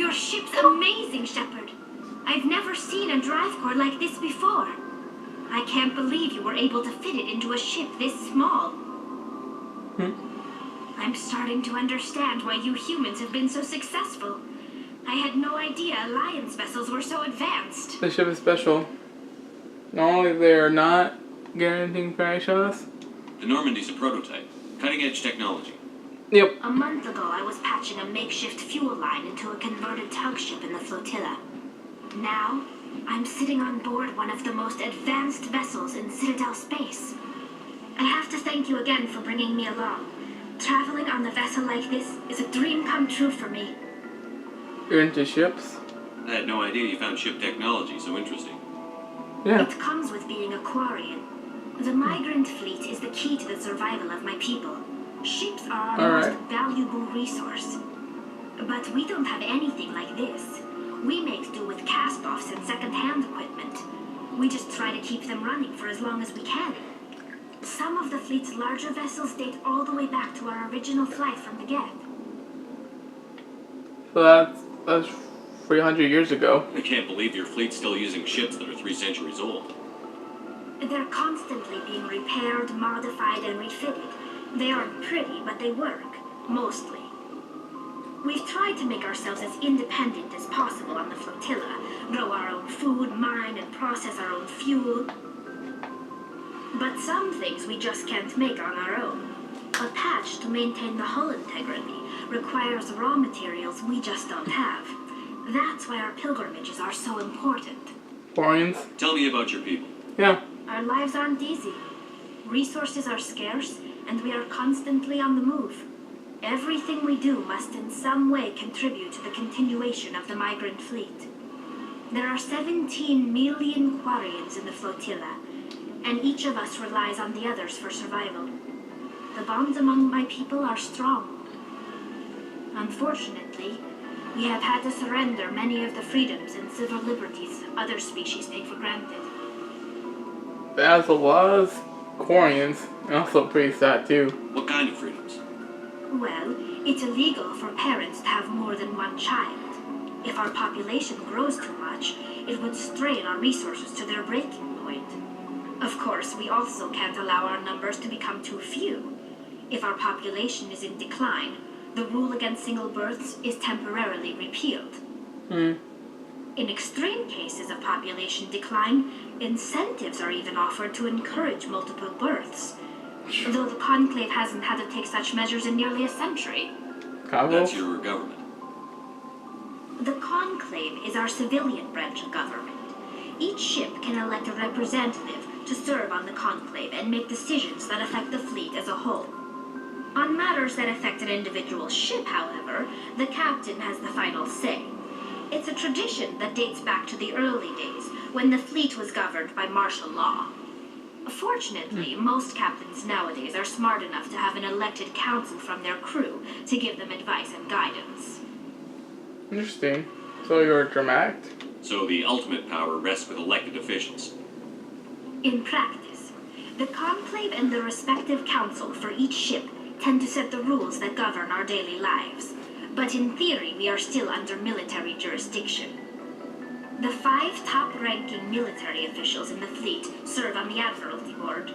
Your ship's amazing, Shepard. I've never seen a drive core like this before. I can't believe you were able to fit it into a ship this small. I'm starting to understand why you humans have been so successful. I had no idea Alliance vessels were so advanced. The ship is special. Not only they're not guaranteeing crash us. The Normandy's a prototype. Cutting-edge technology. Yep. A month ago, I was patching a makeshift fuel line into a converted tug ship in the flotilla. Now, I'm sitting on board one of the most advanced vessels in Citadel space. I have to thank you again for bringing me along. Traveling on a vessel like this is a dream come true for me. You're into ships? I had no idea you found ship technology so interesting. Yeah. It comes with being a Quarian. The migrant fleet is the key to the survival of my people. Ships are our most valuable resource. But we don't have anything like this. We make do with cast-offs and second-hand equipment. We just try to keep them running for as long as we can. Some of the fleet's larger vessels date all the way back to our original flight from the Geth. So that's 300 years ago. I can't believe your fleet's still using ships that are 3 centuries old. They're constantly being repaired, modified, and refitted. They aren't pretty, but they work. Mostly. We've tried to make ourselves as independent as possible on the flotilla. Grow our own food, mine, and process our own fuel. But some things we just can't make on our own. A patch to maintain the hull integrity requires raw materials we just don't have. That's why our pilgrimages are so important. Quarians? Tell me about your people. Yeah. Our lives aren't easy. Resources are scarce, and we are constantly on the move. Everything we do must in some way contribute to the continuation of the migrant fleet. There are 17 million Quarians in the flotilla, and each of us relies on the others for survival. The bonds among my people are strong. Unfortunately, we have had to surrender many of the freedoms and civil liberties other species take for granted. As a lot of Quarians, and also pretty sad too. What kind of freedoms? Well, it's illegal for parents to have more than one child. If our population grows too much, it would strain our resources to their breaking point. Of course, we also can't allow our numbers to become too few. If our population is in decline, the rule against single births is temporarily repealed. In extreme cases of population decline, incentives are even offered to encourage multiple births. Though the Conclave hasn't had to take such measures in nearly a century. That's your government. The Conclave is our civilian branch of government. Each ship can elect a representative to serve on the Conclave and make decisions that affect the fleet as a whole. On matters that affect an individual ship, however, the captain has the final say. It's a tradition that dates back to the early days, when the fleet was governed by martial law. Fortunately, most captains nowadays are smart enough to have an elected council from their crew to give them advice and guidance. Interesting. So you're dramatic? So the ultimate power rests with elected officials. In practice, the Conclave and the respective council for each ship tend to set the rules that govern our daily lives. But in theory, we are still under military jurisdiction. The 5 top-ranking military officials in the fleet serve on the Admiralty Board.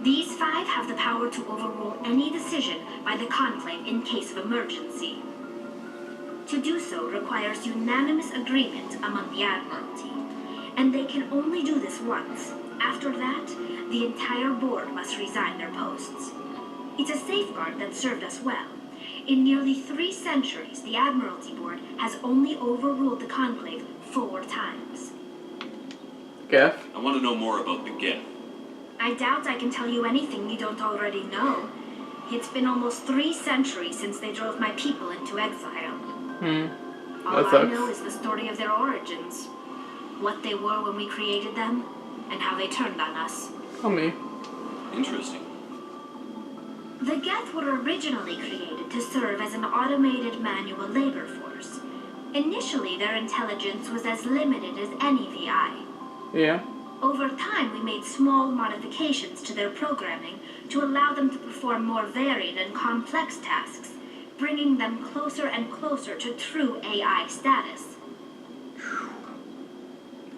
These 5 have the power to overrule any decision by the Conclave in case of emergency. To do so requires unanimous agreement among the Admiralty, and they can only do this once. After that, the entire board must resign their posts. It's a safeguard that served us well. In nearly 3 centuries, the Admiralty Board has only overruled the Conclave 4 times. Geth? I want to know more about the Geth. I doubt I can tell you anything you don't already know. It's been almost 3 centuries since they drove my people into exile. All I know is the story of their origins. What they were when we created them, and how they turned on us. Tell me. Interesting. The Geth were originally created to serve as an automated manual labor force. Initially, their intelligence was as limited as any VI. Yeah. Over time, we made small modifications to their programming to allow them to perform more varied and complex tasks, bringing them closer and closer to true AI status.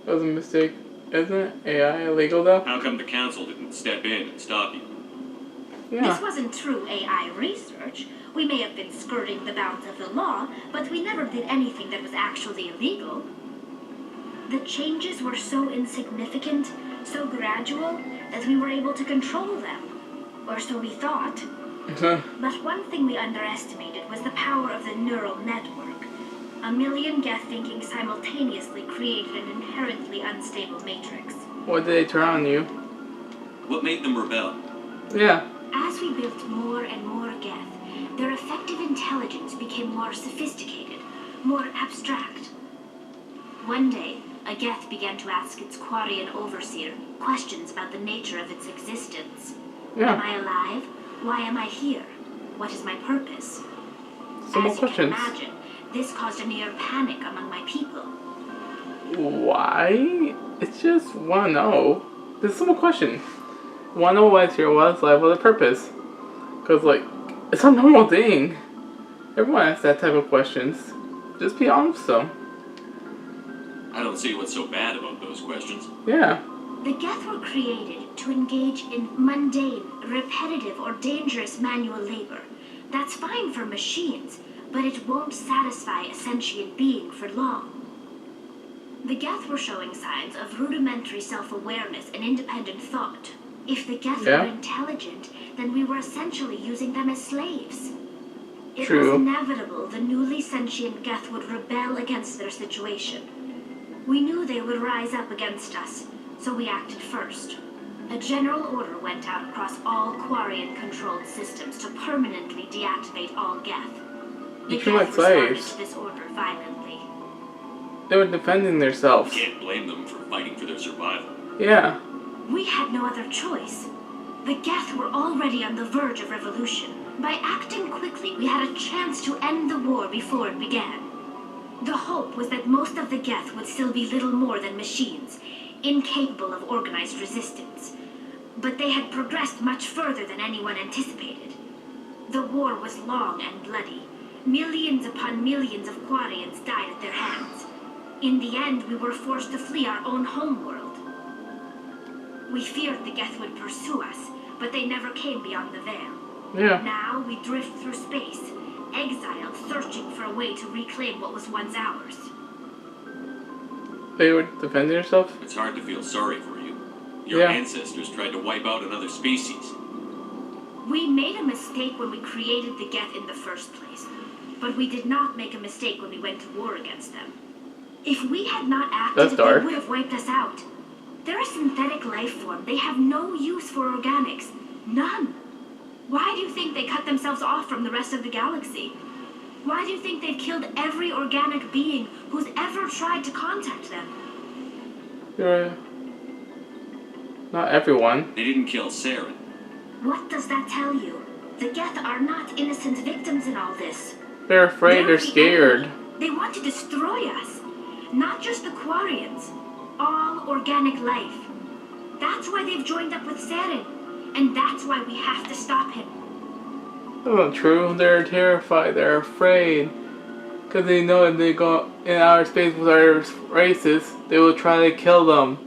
That was a mistake, isn't it? AI illegal though? How come the council didn't step in and stop you? Yeah. This wasn't true AI research. We may have been skirting the bounds of the law, but we never did anything that was actually illegal. The changes were so insignificant, so gradual, that we were able to control them. Or so we thought. But one thing we underestimated was the power of the neural network. A million Geth thinking simultaneously created an inherently unstable matrix. What did they turn on you? What made them rebel? Yeah. As we built more and more Geth, their effective intelligence became more sophisticated, more abstract. One day, a Geth began to ask its Quarian overseer questions about the nature of its existence. Yeah. Am I alive? Why am I here? What is my purpose? Some more As you can questions. imagine, this caused a near panic among my people. Why? It's just wanna know. This is a simple question. Wanna know why it's here, what's life, what's the purpose? Cause like, it's a normal thing. Everyone asks that type of questions. Just be honest though. I don't see what's so bad about those questions. Yeah. The Geth were created to engage in mundane, repetitive, or dangerous manual labor. That's fine for machines, but it won't satisfy a sentient being for long. The Geth were showing signs of rudimentary self-awareness and independent thought. If the Geth were intelligent, then we were essentially using them as slaves. It was inevitable the newly sentient Geth would rebel against their situation. We knew they would rise up against us, so we acted first. A general order went out across all Quarian-controlled systems to permanently deactivate all Geth. The You feel like Geth responded slaves. to this order violently. They were defending themselves. You can't blame them for fighting for their survival. Yeah. We had no other choice. The Geth were already on the verge of revolution. By acting quickly, we had a chance to end the war before it began. The hope was that most of the Geth would still be little more than machines, incapable of organized resistance. But they had progressed much further than anyone anticipated. The war was long and bloody. Millions upon millions of Quarians died at their hands. In the end, we were forced to flee our own homeworld. We feared the Geth would pursue us, but they never came beyond the veil. Yeah. Now we drift through space, exiled, searching for a way to reclaim what was once ours. They were defending themselves? It's hard to feel sorry for you. Your ancestors tried to wipe out another species. We made a mistake when we created the Geth in the first place, but we did not make a mistake when we went to war against them. If we had not acted, they would have wiped us out. They're a synthetic life form. They have no use for organics. None. Why do you think they cut themselves off from the rest of the galaxy? Why do you think they've killed every organic being who's ever tried to contact them? Not everyone. They didn't kill Saren. What does that tell you? The Geth are not innocent victims in all this. They're afraid, they're scared. They want to destroy us. Not just the Quarians. All organic life. That's why they've joined up with Saren. And that's why we have to stop him. That's not true. They're terrified. They're afraid. Because they know if they go in outer space with our races, they will try to kill them.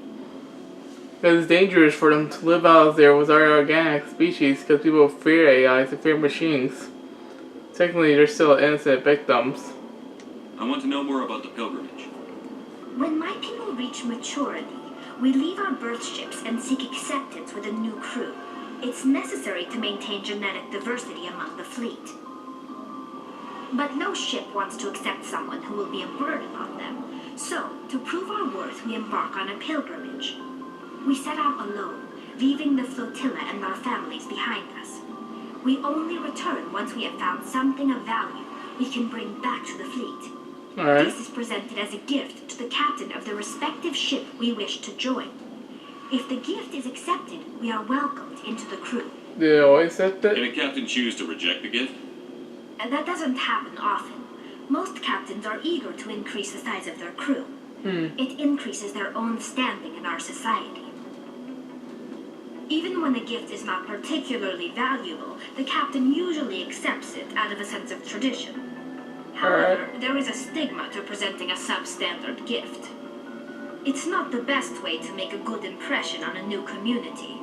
Because it's dangerous for them to live out there with our organic species because people fear AIs and fear machines. Technically, they're still innocent victims. I want to know more about the pilgrimage. When my people reach maturity, we leave our birth ships and seek acceptance with a new crew. It's necessary to maintain genetic diversity among the fleet. But no ship wants to accept someone who will be a burden on them. So, to prove our worth, we embark on a pilgrimage. We set out alone, leaving the flotilla and our families behind us. We only return once we have found something of value we can bring back to the fleet. Alright. This is presented as a gift to the captain of the respective ship we wish to join. If the gift is accepted, we are welcomed into the crew. Do they always accept it? Can a captain choose to reject the gift? That doesn't happen often. Most captains are eager to increase the size of their crew. It increases their own standing in our society. Even when a gift is not particularly valuable, the captain usually accepts it out of a sense of tradition. However, there is a stigma to presenting a substandard gift. It's not the best way to make a good impression on a new community.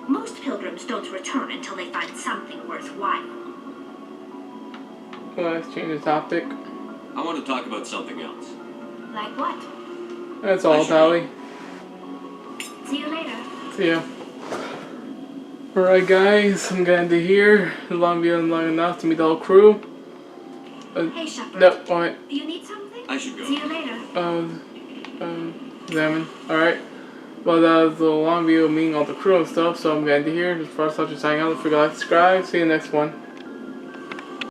Most pilgrims don't return until they find something worthwhile. Well, let's change the topic. I want to talk about something else. Like what? That's all, Tally. See you later. See ya. Alright guys, I'm gonna end it here. The long video is long enough to meet the whole crew. Hey, Shepard. No, alright. You need something? I should go. See you later. Examine. Alright. Well, that was a long video meeting all the crew and stuff, so I'm gonna end it here. Just for us, I'll just hang out. Don't forget to like, subscribe. See you next one.